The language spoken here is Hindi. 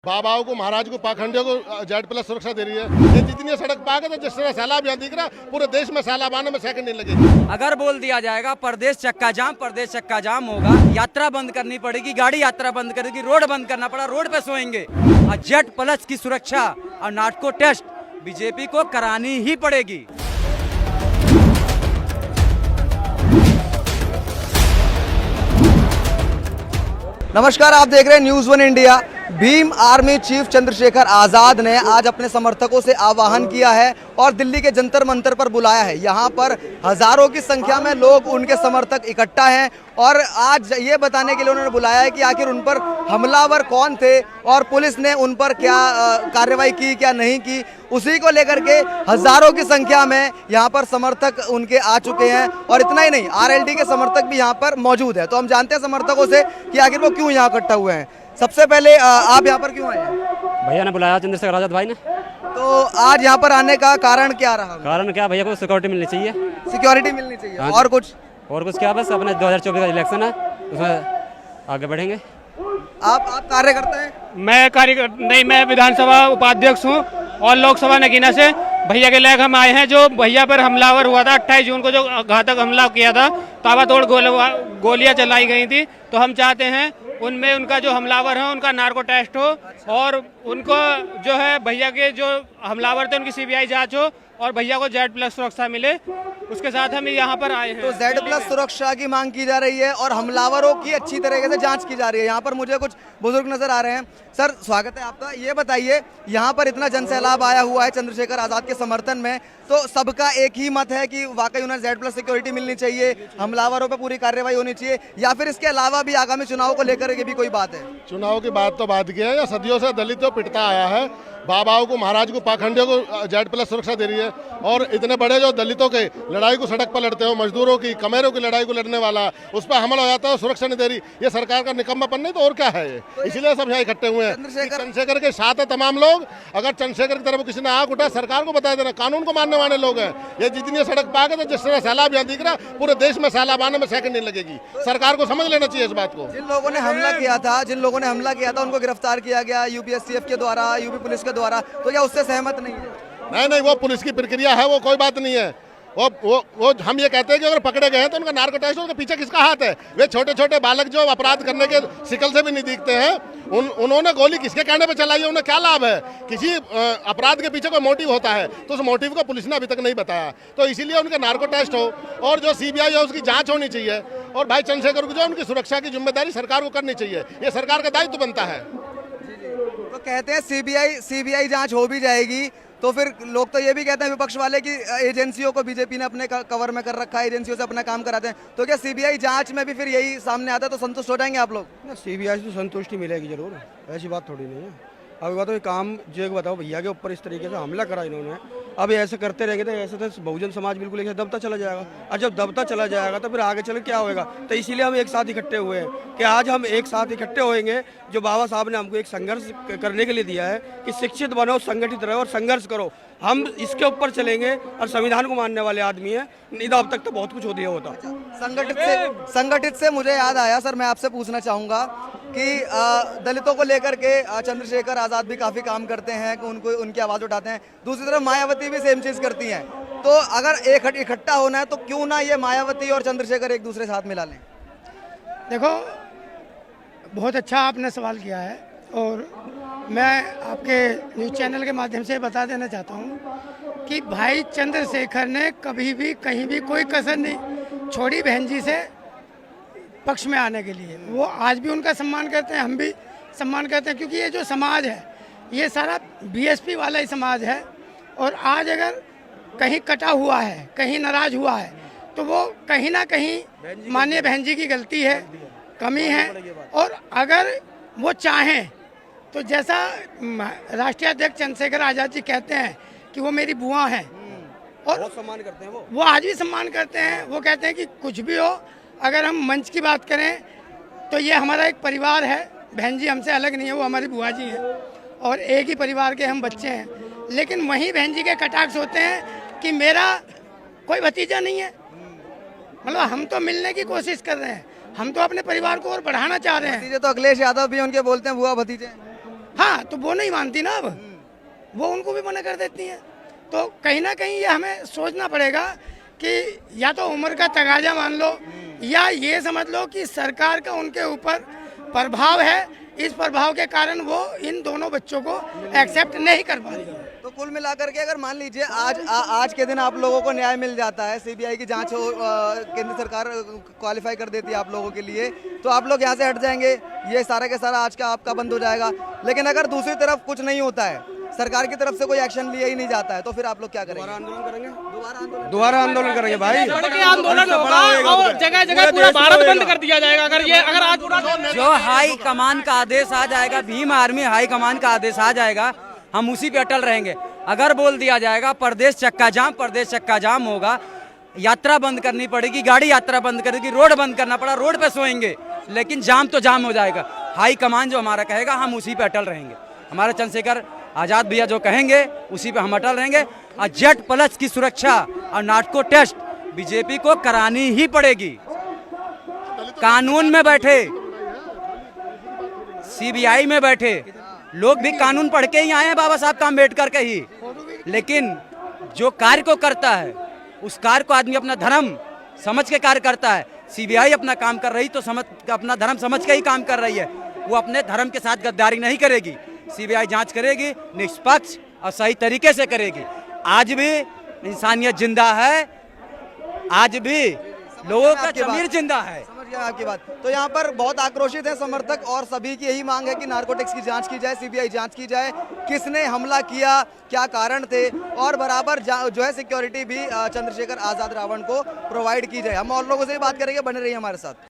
बाबाओं को, महाराज को, पाखंडियों को जेड+ सुरक्षा दे रही है। ये जितनी सड़क पाक है तो जिस तरह सैलाब यहाँ दिख रहा, पूरे देश में सैलाब आने में सेकंड नहीं लगेगी। अगर बोल दिया जाएगा प्रदेश चक्का जाम होगा, यात्रा बंद करनी पड़ेगी, गाड़ी यात्रा बंद करेगी, रोड बंद करना पड़ा, रोड पे सोएंगे। और जेड+ की सुरक्षा और नार्को टेस्ट बीजेपी को करानी ही पड़ेगी। नमस्कार, आप देख रहे हैं news 1 India. Bhim army chief Chandrashekhar Azad ने आज अपने समर्थकों से आह्वान किया है और दिल्ली के जंतर मंतर पर बुलाया है। यहाँ पर हजारों की संख्या में लोग, उनके समर्थक इकट्ठा हैं और आज ये बताने के लिए उन्होंने बुलाया है कि आखिर उन पर हमलावर कौन थे और पुलिस ने उन पर क्या कार्रवाई की, क्या नहीं की। उसी को लेकर के हजारों की संख्या में यहाँ पर समर्थक उनके आ चुके हैं और इतना ही नहीं, आरएलडी के समर्थक भी यहाँ पर मौजूद है। तो हम जानते हैं समर्थकों से कि आखिर वो क्यों यहाँ इकट्ठा हुए हैं। सबसे पहले आप यहाँ पर क्यों आए हैं? भैया ने बुलाया, चंद्रशेखर आजाद भाई ने। तो आज यहाँ पर आने का कारण क्या रहा? कारण क्या, भैया को सिक्योरिटी मिलनी चाहिए। सिक्योरिटी मिलनी चाहिए। हाँ, और कुछ क्या, बस अपने 2024 का इलेक्शन है, उसमें आगे बढ़ेंगे। आप कार्य करते हैं? मैं विधानसभा उपाध्यक्ष हूँ और लोकसभा नगीना से भैया के लेकर हम आए हैं। जो भैया पर हमलावर हुआ था 28 जून को, जो घातक हमला किया था, ताबड़तोड़ गोलियां चलाई गई थी, तो हम चाहते हैं उनमें उनका जो हमलावर है उनका नार्को टेस्ट हो और उनको जो है भैया के जो हमलावर थे उनकी सीबीआई जांच हो और भैया को जेड+ सुरक्षा मिले। उसके साथ हम यहाँ पर आए हैं। तो जेड+ सुरक्षा की मांग की जा रही है और हमलावरों की अच्छी तरीके से जांच की जा रही है। यहाँ पर मुझे कुछ बुजुर्ग नजर आ रहे हैं। सर, स्वागत है आपका। ये बताइए, यहाँ पर इतना जनसैलाब आया हुआ है चंद्रशेखर आजाद के समर्थन में, तो सबका एक ही मत है कि वाकई उन्हें जेड+ सिक्योरिटी मिलनी चाहिए, हमलावरों पर पूरी कार्रवाई होनी चाहिए, या फिर इसके अलावा भी आगामी चुनाव को लेकर के भी कोई बात है? चुनाव की बात तो बात की है, या सदियों से दलितों पिटता आया है। बाबाओं को, महाराज को, पाखंडियों को जेड+ सुरक्षा दे रही है और इतने बड़े जो दलितों के लड़ाई को सड़क पर लड़ते हो, मजदूरों की, कमेरों की लड़ाई को लड़ने वाला, उस पर हमला हो जाता है, सुरक्षा नहीं दे रही। ये सरकार का निकम्मापन नहीं तो और क्या है ये? इसलिए सब यहाँ इकट्ठे हुए हैं। चंद्रशेखर के साथ है तमाम लोग। अगर चंद्रशेखर की तरफ किसी ने आग उठा, सरकार को बता देना, कानून को मानने वाले लोग हैं। ये जितनी सड़क पाक है तो जिस तरह सैलाब यहाँ दिख रहा, पूरे देश में सैलाब आने में सेकंड नहीं लगेगी। सरकार को समझ लेना चाहिए इस बात को। जिन लोगों ने हमला किया था उनको गिरफ्तार किया गया यूपीएससीएफ के द्वारा, यूपी पुलिस के द्वारा, तो क्या उससे सहमत नहीं है? नहीं, वो पुलिस की प्रक्रिया है, वो कोई बात नहीं है। वो हम ये कहते हैं कि अगर पकड़े गए हैं तो उनका नार्को टेस्ट, उनके पीछे किसका हाथ है? वे छोटे छोटे बालक जो अपराध करने के शिकल से भी नहीं दिखते हैं, उन्होंने गोली किसके कहने पे चलाई है? उन्हें क्या लाभ है? किसी अपराध के पीछे कोई मोटिव होता है तो उस मोटिव को पुलिस ने अभी तक नहीं बताया। तो इसीलिए उनका नार्को टेस्ट हो और जो सीबीआई है उसकी जांच होनी चाहिए और भाई चंद्रशेखर को जो उनकी सुरक्षा की जिम्मेदारी सरकार को करनी चाहिए। ये सरकार का दायित्व बनता है। तो कहते हैं सीबीआई जांच हो भी जाएगी, तो फिर लोग तो ये भी कहते हैं विपक्ष वाले कि एजेंसियों को बीजेपी ने अपने कवर में कर रखा है, एजेंसियों से अपना काम कराते हैं। तो क्या सीबीआई जांच में भी फिर यही सामने आता है तो संतुष्ट हो जाएंगे आप लोग? ना, सीबीआई से तो संतुष्टि मिलेगी जरूर, ऐसी बात थोड़ी नहीं है। अब बताओ, ये काम जो बताओ, भैया के ऊपर इस तरीके से हमला करा इन्होंने, अब ऐसे करते रहेंगे तो ऐसे तो बहुजन समाज बिल्कुल ऐसे दबता चला जाएगा। और जब दबता चला जाएगा तो फिर आगे चल क्या होएगा? तो इसीलिए हम एक साथ इकट्ठे हुए हैं कि आज हम एक साथ इकट्ठे होएंगे। जो बाबा साहब ने हमको एक संघर्ष करने के लिए दिया है कि शिक्षित बनो, संगठित रहो और संघर्ष करो, हम इसके ऊपर चलेंगे और संविधान को मानने वाले आदमी हैं। नहीं तो अब तक तो बहुत कुछ होता होता। संगठित से मुझे याद आया, सर, मैं आपसे पूछना चाहूँगा कि दलितों को लेकर के चंद्रशेखर आज़ाद भी काफ़ी काम करते हैं कि उनकी आवाज़ उठाते हैं, दूसरी तरफ मायावती भी सेम चीज़ करती हैं। तो अगर इकट्ठा होना है तो क्यों ना ये मायावती और चंद्रशेखर एक दूसरे साथ मिला लें? देखो, बहुत अच्छा आपने सवाल किया है और मैं आपके न्यूज़ चैनल के माध्यम से बता देना चाहता हूँ कि भाई चंद्रशेखर ने कभी भी कहीं भी कोई कसर नहीं छोड़ी बहन जी से पक्ष में आने के लिए। वो आज भी उनका सम्मान करते हैं, हम भी सम्मान करते हैं, क्योंकि ये जो समाज है ये सारा बीएसपी वाला ही समाज है। और आज अगर कहीं कटा हुआ है, कहीं नाराज हुआ है, तो वो कहीं ना कहीं माननीय बहन जी की गलती है, कमी है। और अगर वो चाहें तो जैसा राष्ट्रीय अध्यक्ष चंद्रशेखर आज़ाद जी कहते हैं कि वो मेरी बुआ हैं और बहुत सम्मान करते हैं, वो आज भी सम्मान करते हैं। वो कहते हैं कि कुछ भी हो, अगर हम मंच की बात करें तो ये हमारा एक परिवार है, बहन जी हमसे अलग नहीं है, वो हमारी बुआ जी हैं और एक ही परिवार के हम बच्चे हैं। लेकिन वहीं बहन जी के कटाक्ष होते हैं कि मेरा कोई भतीजा नहीं है। मतलब हम तो मिलने की कोशिश कर रहे हैं, हम तो अपने परिवार को और बढ़ाना चाह रहे हैं। भतीजे तो अखिलेश यादव भी उनके बोलते हैं बुआ भतीजे। हाँ, तो वो नहीं मानती ना, अब वो उनको भी मना कर देती हैं। तो कहीं ना कहीं ये हमें सोचना पड़ेगा कि या तो उम्र का तगाजा मान लो, या ये समझ लो कि सरकार का उनके ऊपर प्रभाव है, इस प्रभाव के कारण वो इन दोनों बच्चों को एक्सेप्ट नहीं कर पा रही है। तो कुल मिलाकर के अगर मान लीजिए आज के दिन आप लोगों को न्याय मिल जाता है, सीबीआई की जांच हो, केंद्र सरकार क्वालिफाई कर देती है आप लोगों के लिए, तो आप लोग यहाँ से हट जाएंगे, ये सारा के सारा आज का आपका बंद हो जाएगा। लेकिन अगर दूसरी तरफ कुछ नहीं होता है, सरकार की तरफ से कोई एक्शन लिया ही नहीं जाता है, तो फिर आप लोग क्या करेंगे? आंदोलन करेंगे, दोबारा दोबारा आंदोलन करेंगे भाई। आंदोलन होगा और जगह जगह पूरा भारत बंद कर दिया जाएगा। अगर आज पूरा जो हाई कमान का आदेश आ जाएगा, भीम आर्मी हाई कमान का आदेश आ जाएगा, हम उसी पे अटल रहेंगे। अगर बोल दिया जाएगा प्रदेश चक्का जाम होगा, यात्रा बंद करनी पड़ेगी, गाड़ी यात्रा बंद करेगी, रोड बंद करना पड़ा, रोड पे सोएंगे, लेकिन जाम तो जाम हो जाएगा। हाई कमान जो हमारा कहेगा हम उसी पे अटल रहेंगे। हमारे चंद्रशेखर आजाद भैया जो कहेंगे उसी पे हम अटल रहेंगे। और जेट प्लस की सुरक्षा और नाटको टेस्ट बीजेपी को करानी ही पड़ेगी। कानून में बैठे, सीबीआई में बैठे लोग भी कानून पढ़ के ही आए हैं, बाबा साहब का अम्बेडकर के ही, लेकिन जो कार्य को करता है उस कार्य को आदमी अपना धर्म समझ के कार्य करता है। सीबीआई अपना काम कर रही तो अपना धर्म समझ के ही काम कर रही है, वो अपने धर्म के साथ गद्दारी नहीं करेगी। सीबीआई जांच करेगी, निष्पक्ष और सही तरीके से करेगी। आज भी इंसानियत जिंदा है, आज भी लोगों का ज़मीर जिंदा है। समझ गया आपकी बात। तो यहाँ पर बहुत आक्रोशित है समर्थक, और सभी की यही मांग है कि नारकोटिक्स की जांच की जाए, सीबीआई जांच की जाए, किसने हमला किया, क्या कारण थे, और बराबर जो है सिक्योरिटी भी चंद्रशेखर आजाद रावण को प्रोवाइड की जाए। हम और लोगों से भी बात करेंगे, बने रहिए हमारे साथ।